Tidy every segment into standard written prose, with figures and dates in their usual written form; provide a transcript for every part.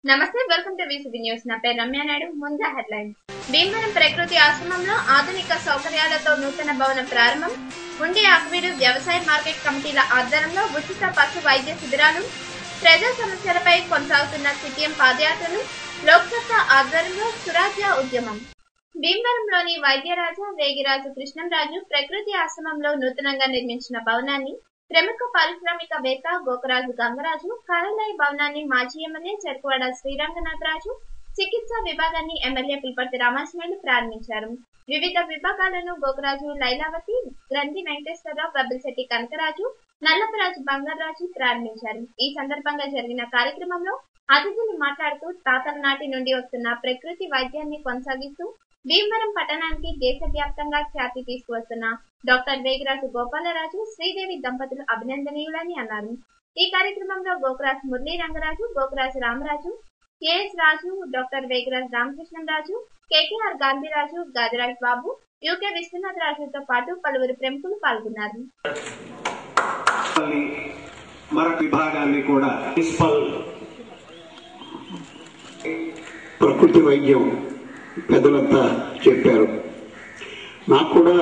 నమస్తే, welcome to వీసీబీ news. నా పేరు రమ్య నాయుడు. ముందు హెడ్లైన్స్. భీమవరం ప్రకృతి ఆశ్రమంలో ఆధునిక సౌకర్యాలతో నూతన భవన ప్రారంభం. ఉండి ఆక్వీడు వ్యవసాయ మార్కెట్ కమిటీల ఆధ్వర్యంలో ఉచిత పశు వైద్య శిబిరాలు. ప్రజా సమస్యలపై కొనసాగుతున్న సిపిఎం పాదయాత్రలు. లోక్సత్తా ఆధ్వర్యంలో సురాజ్య ఉద్యమం. భీమవరంలోని వైద్యరాజ వేగిరాజు కృష్ణంరాజు ప్రకృతి ఆశ్రమంలో నూతనంగా నిర్మించిన భవనాన్ని ప్రముఖ పారిశ్రామికవేత్త గోకరాజు గంగరాజు, కార్యాలయ భవనాన్ని మాజీ ఎమ్మెల్యే చెరుకువాడ శ్రీరంగనాథరాజు, చికిత్సా విభాగాన్ని ఎమ్మెల్యే పుల్పర్తి రామాంజనేయులు ప్రారంభించారు. వివిధ విభాగాలను గోకరాజు లైలావతి, గ్రంథి వెంకటేశ్వరరావు, బబ్బిశెట్టి కనకరాజు, నల్లపరాజు బంగారాజు ప్రారంభించారు. ఈ సందర్భంగా జరిగిన కార్యక్రమంలో అతిథులు మాట్లాడుతూ తాతల నాటి నుండి వస్తున్న ప్రకృతి వైద్యాన్ని కొనసాగిస్తూ భీమవరం పట్టణానికి దేశవ్యాప్తంగా ఖ్యాతి తీసుకువస్తున్న డాక్టర్ వేగిరాజు గోపాలరాజు, శ్రీదేవి దంపతులు అభినందనీయులని అన్నారు. ఈ కార్యక్రమంలో గోకరాజు మురళీ రంగరాజు, గోకరాజు రామరాజు, కేఎస్ రాజు, డాక్టర్ వేగిరాజు రామకృష్ణరాజు, కేకేఆర్ గాంధీరాజు, గాదిరాజ్ బాబు, యూకే విశ్వనాథ్ రాజుతో పాటు పలువురు ప్రముఖులు పాల్గొన్నారు. ప్రకృతి వైద్యం పెద్దలంతా చెప్పారు. నాకు కూడా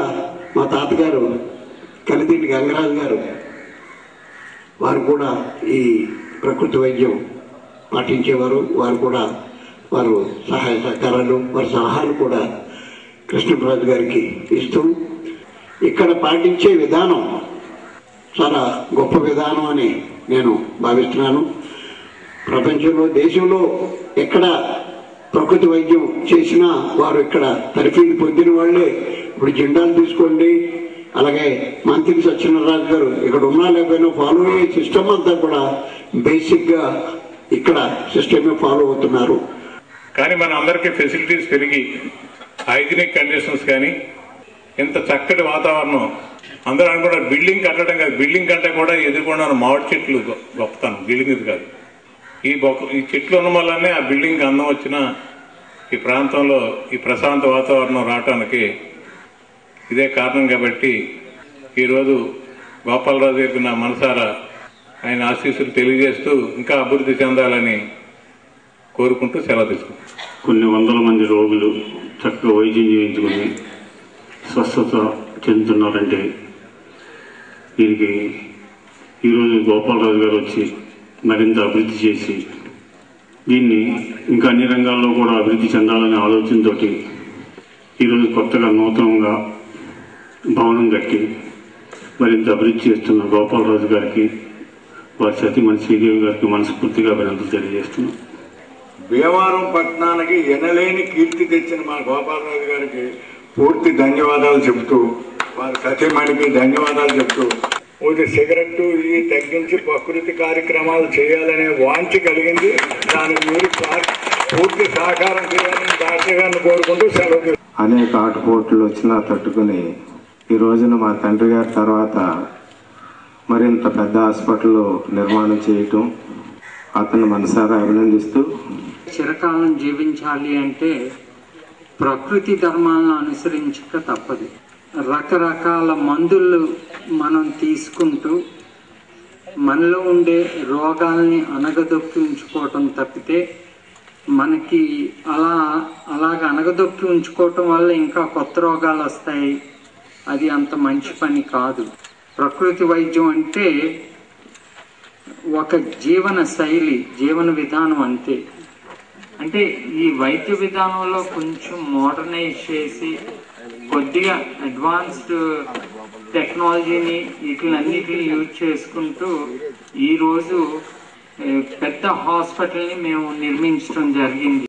మా తాతగారు కలిదింటి గంగరాజు గారు వారు కూడా ఈ ప్రకృతి వైద్యం పాటించేవారు. వారు సహాయ సహకారాలు, వారి సలహాలు కూడా కృష్ణరాజు గారికి ఇస్తూ ఇక్కడ పాటించే విధానం చాలా గొప్ప విధానం అని నేను భావిస్తున్నాను. ప్రపంచంలో, దేశంలో ఎక్కడ ప్రకృతి వైద్యం చేసినా వారు ఇక్కడ తరఫీదు పొందిన వాళ్లే. ఇప్పుడు జిండాలు తీసుకోండి, అలాగే మంత్రి సత్యనారాయణ గారు ఇక్కడ ఉన్నా లేకపోయినా ఫాలో అయ్యే సిస్టమ్ అంతా కూడా బేసిక్ గా ఇక్కడ సిస్టమే ఫాలో అవుతున్నారు. కానీ మన అందరికీ ఫెసిలిటీస్ పెరిగి హైజీనిక్ కండిషన్స్ కానీ ఇంత చక్కటి వాతావరణం అందరూ అనుకుంటారు. బిల్డింగ్ కట్టడం కాదు, బిల్డింగ్ కంటే కూడా ఎదుర్కొన్న మామిడి చెట్లు గొప్పతనం, బిల్డింగ్ ఇది కాదు. ఈ చెట్లు ఉన్న వల్లనే ఆ బిల్డింగ్ అందం వచ్చిన ఈ ప్రాంతంలో ఈ ప్రశాంత వాతావరణం రావటానికి ఇదే కారణం. కాబట్టి ఈరోజు గోపాలరాజు గారికి నా మనసారా ఆయన ఆశీస్సులు తెలియజేస్తూ ఇంకా అభివృద్ధి చెందాలని కోరుకుంటూ సెలవు తీసుకుంటాం. కొన్ని వందల మంది రోగులు చక్కగా వైద్యం చేయించుకుని స్వస్థత చెందుతున్నారంటే దీనికి ఈరోజు గోపాలరాజు గారు వచ్చి మరింత అభివృద్ధి చేసి దీన్ని ఇంకా అన్ని రంగాల్లో కూడా అభివృద్ధి చెందాలనే ఆలోచనతో ఈరోజు కొత్తగా నూతనంగా భవనం కట్టి మరింత అభివృద్ధి చేస్తున్న గోపాలరాజు గారికి, వారి సతీమణి శ్రీదేవి గారికి మనస్ఫూర్తిగా అభినందనలు తెలియజేస్తున్నాం. భీమవరం పట్టణానికి ఎనలేని కీర్తి తెచ్చిన మన గోపాలరాజు గారికి పూర్తి ధన్యవాదాలు చెబుతూ, వారి సతీమణికి ధన్యవాదాలు చెబుతూ, సిగరెట్టు ఇవి తగ్గించి ప్రకృతి కార్యక్రమాలు చేయాలనే వాంఛ కలిగింది. దానికి మీరు పూర్తి సహకారం చేయాలని డాక్టర్ గారిని కోరుకుంటూ సెలవు. అనేక ఆటుపోట్లు వచ్చినా తట్టుకుని ఈ రోజున మా తండ్రి గారి తర్వాత మరింత పెద్ద హాస్పిటల్ నిర్మాణం చేయటం అతను మనసారా అభినందిస్తూ, చిరకాలం జీవించాలి అంటే ప్రకృతి ధర్మాలను అనుసరించక తప్పదు. రకరకాల మందులు మనం తీసుకుంటూ మనలో ఉండే రోగాల్ని అణగదొక్కి ఉంచుకోవటం తప్పితే మనకి అలాగ అణగదొక్కి ఉంచుకోవటం వల్ల ఇంకా కొత్త రోగాలు వస్తాయి. అది అంత మంచి పని కాదు. ప్రకృతి వైద్యం అంటే ఒక జీవన శైలి, జీవన విధానం అంతే. అంటే ఈ వైద్య విధానంలో కొంచెం మోడర్నైజ్ చేసి కొద్దిగా అడ్వాన్స్డ్ టెక్నాలజీని వీటిలన్నిటిని యూజ్ చేసుకుంటూ ఈరోజు పెద్ద హాస్పిటల్ని మేము నిర్మించడం జరిగింది.